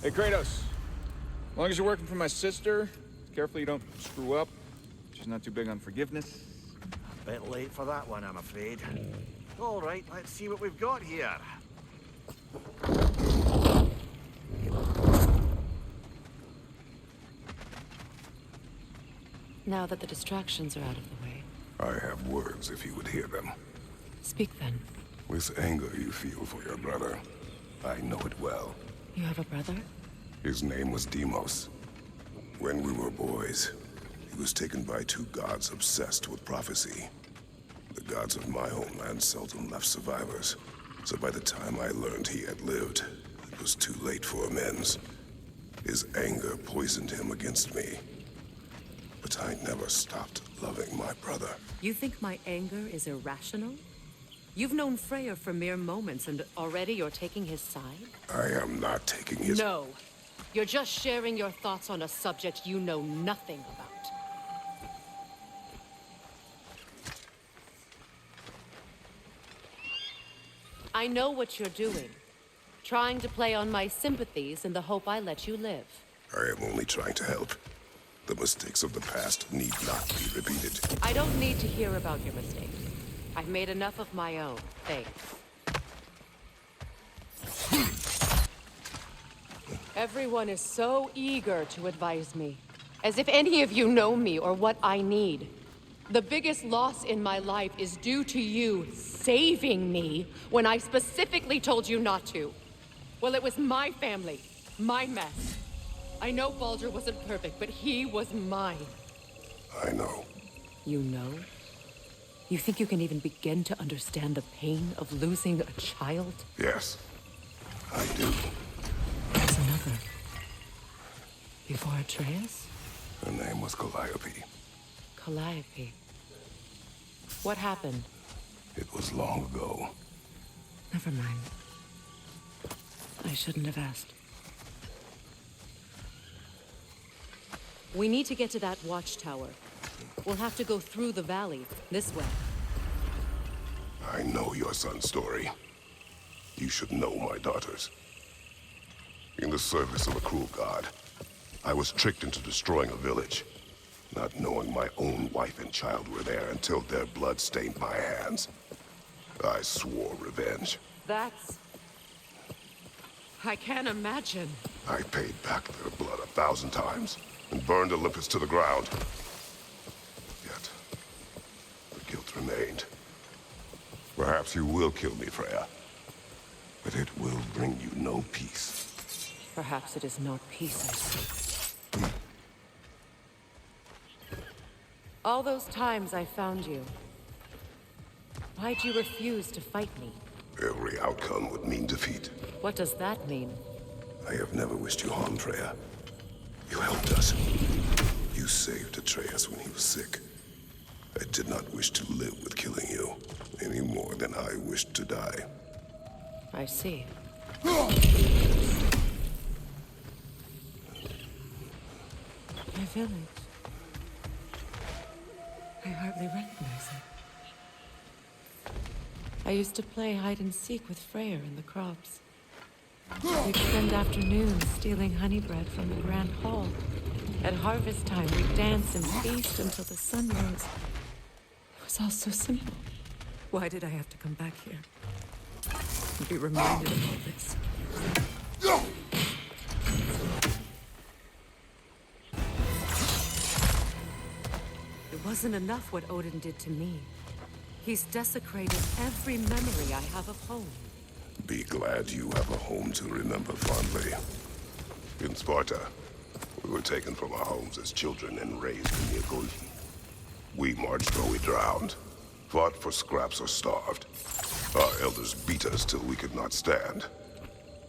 Hey, Kratos. As long as you're working for my sister, careful you don't screw up. She's not too big on forgiveness. Bit late for that one, I'm afraid. All right, let's see what we've got here. Now that the distractions are out of the way. I have words if you would hear them. Speak then. This anger you feel for your brother, I know it well. You have a brother? His name was Deimos. When we were boys, he was taken by two gods obsessed with prophecy. The gods of my homeland seldom left survivors, so by the time I learned he had lived, it was too late for amends. His anger poisoned him against me. But I never stopped loving my brother. You think my anger is irrational? You've known Freya for mere moments, and already you're taking his side? I am not taking his... No. You're just sharing your thoughts on a subject you know nothing about. I know what you're doing. Trying to play on my sympathies in the hope I let you live. I am only trying to help. The mistakes of the past need not be repeated. I don't need to hear about your mistakes. I've made enough of my own, thanks. Everyone is so eager to advise me. As if any of you know me or what I need. The biggest loss in my life is due to you saving me when I specifically told you not to. Well, it was my family, my mess. I know Baldur wasn't perfect, but he was mine. I know. You know? You think you can even begin to understand the pain of losing a child? Yes, I do. There's another. Before Atreus? Her name was Calliope. Calliope. What happened? It was long ago. Never mind. I shouldn't have asked. We need to get to that watchtower. We'll have to go through the valley, this way. I know your son's story. You should know my daughter's. In the service of a cruel god, I was tricked into destroying a village, not knowing my own wife and child were there until their blood stained my hands. I swore revenge. That's... I can't imagine. I paid back their blood 1,000 times and burned Olympus to the ground. Yet, the guilt remained. Perhaps you will kill me, Freya, but it will bring you no peace. Perhaps it is not peace I seek. All those times I found you, why'd you refuse to fight me? Every outcome would mean defeat. What does that mean? I have never wished you harm, Freya. You helped us. You saved Atreus when he was sick. I did not wish to live with killing you, any more than I wished to die. I see. My village. I hardly recognize it. I used to play hide and seek with Freya in the crops. We'd spend afternoons stealing honey bread from the grand hall. At harvest time, we'd dance and feast until the sun rose. It was all so simple. Why did I have to come back here? And be reminded of all this? It wasn't enough what Odin did to me. He's desecrated every memory I have of home. Be glad you have a home to remember fondly. In Sparta, we were taken from our homes as children and raised in the Agoi. We marched or we drowned, fought for scraps or starved. Our elders beat us till we could not stand.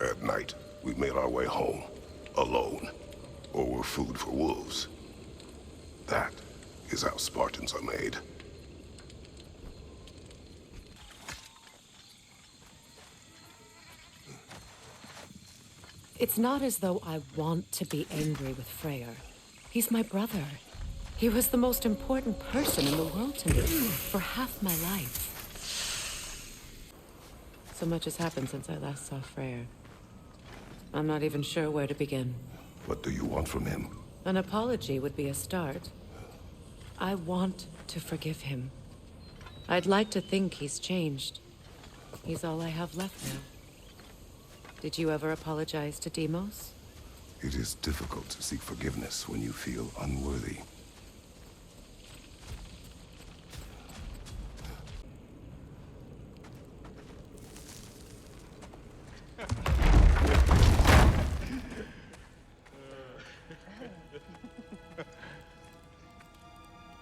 At night, we made our way home, alone, or were food for wolves. That is how Spartans are made. It's not as though I want to be angry with Freyr. He's my brother. He was the most important person in the world to me for half my life. So much has happened since I last saw Freyr. I'm not even sure where to begin. What do you want from him? An apology would be a start. I want to forgive him. I'd like to think he's changed. He's all I have left now. Did you ever apologize to Deimos? It is difficult to seek forgiveness when you feel unworthy.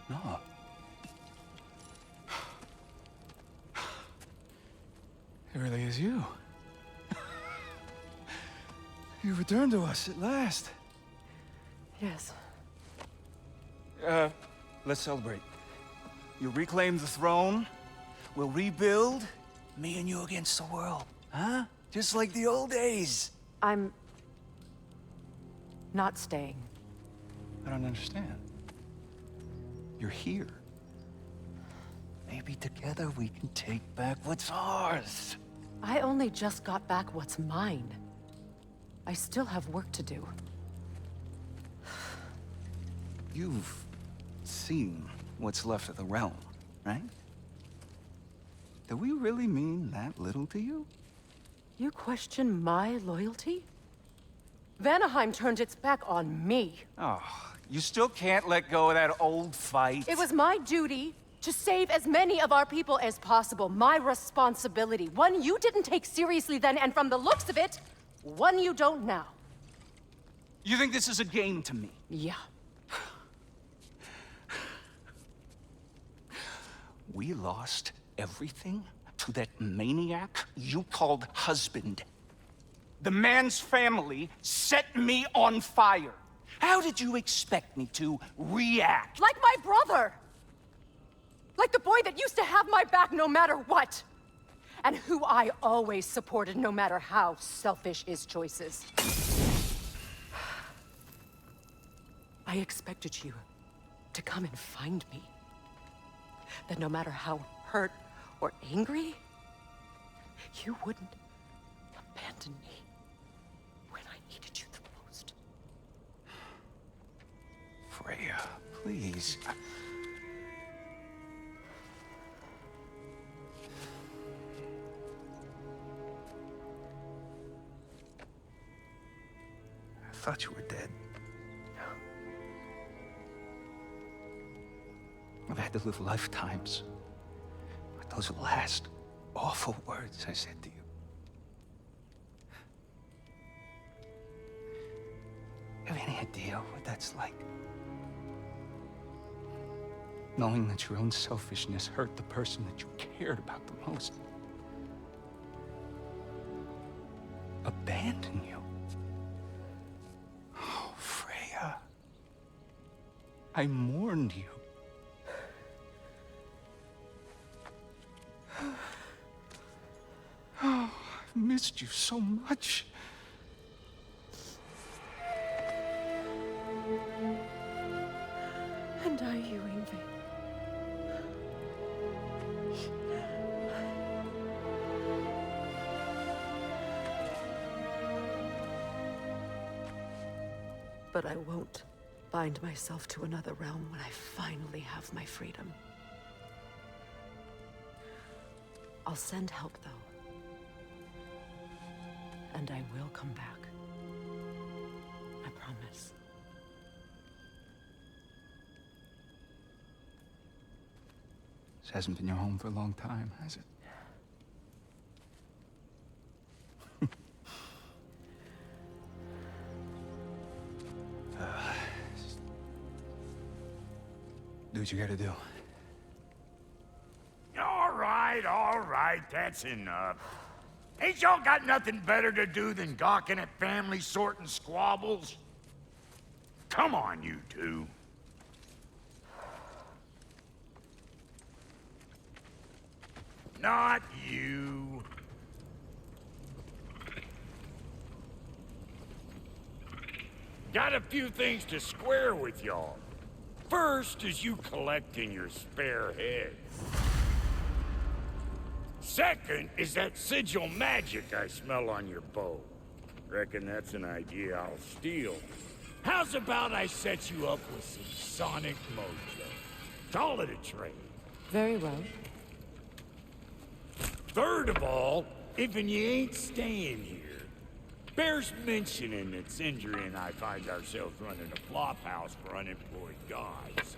No. It really is you. You returned to us at last. Yes. Let's celebrate. You reclaim the throne. We'll rebuild. Me and you against the world. Huh? Just like the old days. I'm... not staying. I don't understand. You're here. Maybe together we can take back what's ours. I only just got back what's mine. I still have work to do. You've seen what's left of the realm, right? Do we really mean that little to you? You question my loyalty? Vanaheim turned its back on me. Oh, you still can't let go of that old fight. It was my duty to save as many of our people as possible. My responsibility. One you didn't take seriously then, and from the looks of it, one you don't now. You think this is a game to me? Yeah. We lost everything to that maniac you called husband. The man's family set me on fire. How did you expect me to react? Like my brother! Like the boy that used to have my back no matter what! And who I always supported no matter how selfish his choices. I expected you to come and find me. That no matter how hurt or angry, you wouldn't abandon me when I needed you the most. Freya, please. I thought you were dead. I've had to live lifetimes with those last awful words I said to you. Have any idea what that's like? Knowing that your own selfishness hurt the person that you cared about the most. Abandon you. Oh, Freya. I mourned you. Oh, I've missed you so much. And are you, Ingrid? But I won't bind myself to another realm when I finally have my freedom. I'll send help, though. And I will come back. I promise. This hasn't been your home for a long time, has it? Do what you gotta do. All right, that's enough. Ain't y'all got nothing better to do than gawking at family sorting squabbles? Come on, you two. Not you. Got a few things to square with y'all. First is you collecting your spare heads. Second is that sigil magic I smell on your bow. Reckon that's an idea I'll steal. How's about I set you up with some sonic mojo? Call it a trade. Very well. Third of all, if you ain't staying here, bears mentioning that Sindri and I find ourselves running a flop house for unemployed gods.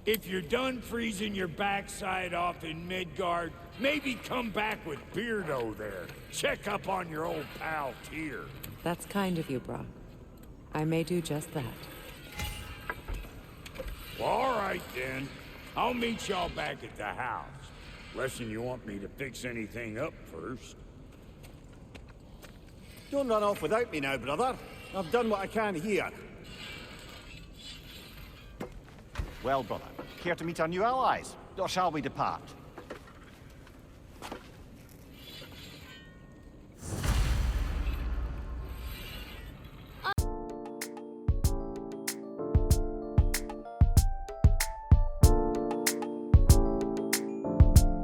If you're done freezing your backside off in Midgard, maybe come back with Beardo there. Check up on your old pal Tyr. That's kind of you, Brock. I may do just that. Well, all right then. I'll meet y'all back at the house. Lesson you want me to fix anything up first. Don't run off without me now, brother. I've done what I can here. Well, brother, care to meet our new allies? Or shall we depart?